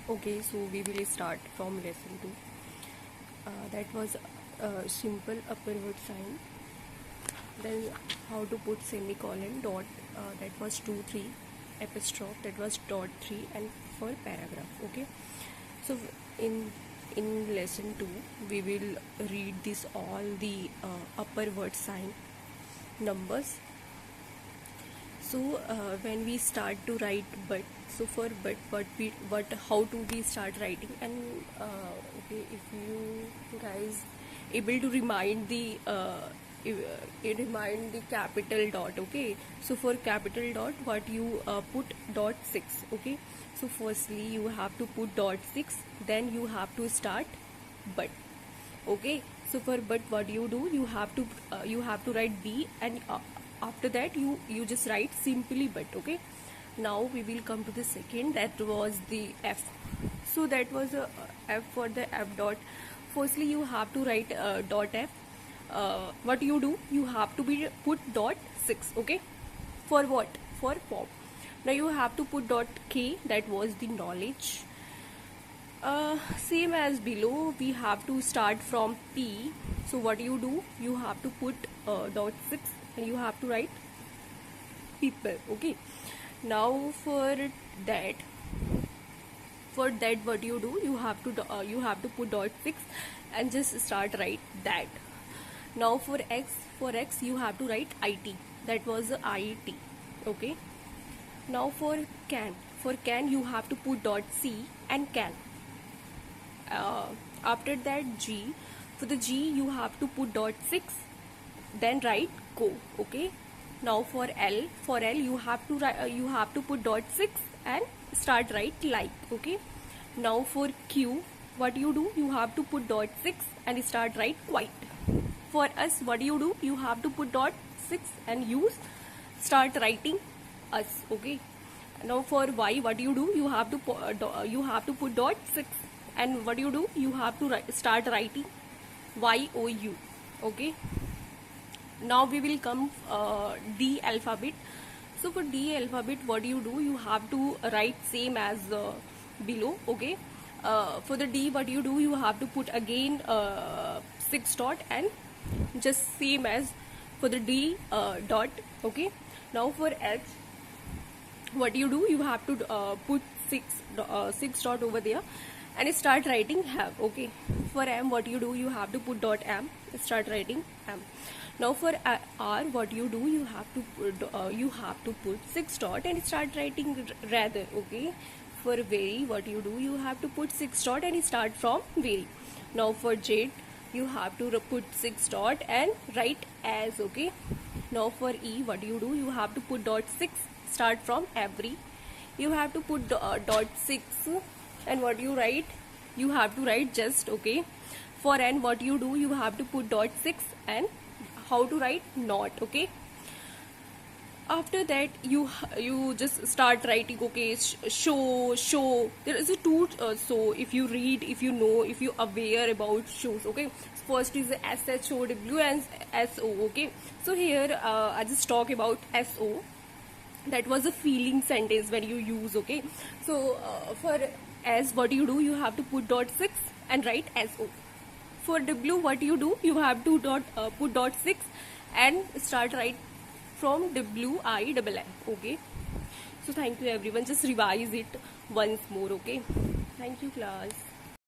Okay, so we will start from lesson 2. That was simple upper word sign. Then how to put semicolon, dot, that was 2, 3, apostrophe, that was dot 3, and for paragraph. Okay, so in lesson 2 we will read this all the upper word sign numbers. So when we start to write so for what how do we start writing? And okay, if you guys able to remind the remind the capital dot. Okay, so for capital dot, what you put dot 6. Okay, so firstly you have to put dot 6, then you have to start but. Okay, so for but what you do, you have to write B, and after that you just write simply but. Okay, now we will come to the second, that was the F. So that was a F. For the F dot, firstly you have to write dot F. What you do, you have to be put dot 6. Okay, for what? For pop. Now you have to put dot K, that was the knowledge. Same as below, we have to start from P. So what you do, you have to put dot 6 and you have to write people. Okay, now for that what you do, you have to put dot 6 and just start write that. Now for X you have to write IT, that was IT. Okay, now for can you have to put dot C and can. After that G, for the G you have to put dot 6, then write go. Okay, now for L you have to put dot 6 and start write like. Okay, now for Q, what you do, you have to put dot 6 and start write quite. For us, what you do, you have to put dot 6 and start writing us. Okay, now for Y, what you do, you have to put dot 6, and what you do, you have to start writing YOU. Okay, now we will come D alphabet. So for D alphabet, what you do, you have to write same as below. Okay, for the D, what you do, you have to put again 6 dot and just same as for the D dot. Okay, now for H, what you do, you have to put 6 dot over there and start writing have. Okay, for M, what you do, you have to put dot M, start writing M. Now for R, what you do, you have to put 6 dot and start writing rather. Okay, for very, what you do, you have to put 6 dot and start from very. Now for Z, you have to put 6 dot and write as. Okay, now for E, what you do, you have to put dot 6, start from every. You have to put dot 6 and what you write, you have to write just. Okay, for N, what you do, you have to put dot 6 and how to write not. Okay, after that you just start writing. Okay, show, there is a two so if you read, if you know, if you aware about shows. Okay, first is SHOW and SO. Okay, so here I just talk about SO. That was a feeling sentence when you use. Okay, so for S, what you do, you have to put dot 6 and write SO. For W, what you do, you have to put dot 6 and start write from WINN. Okay, so thank you everyone, just revise it once more. Okay, thank you class.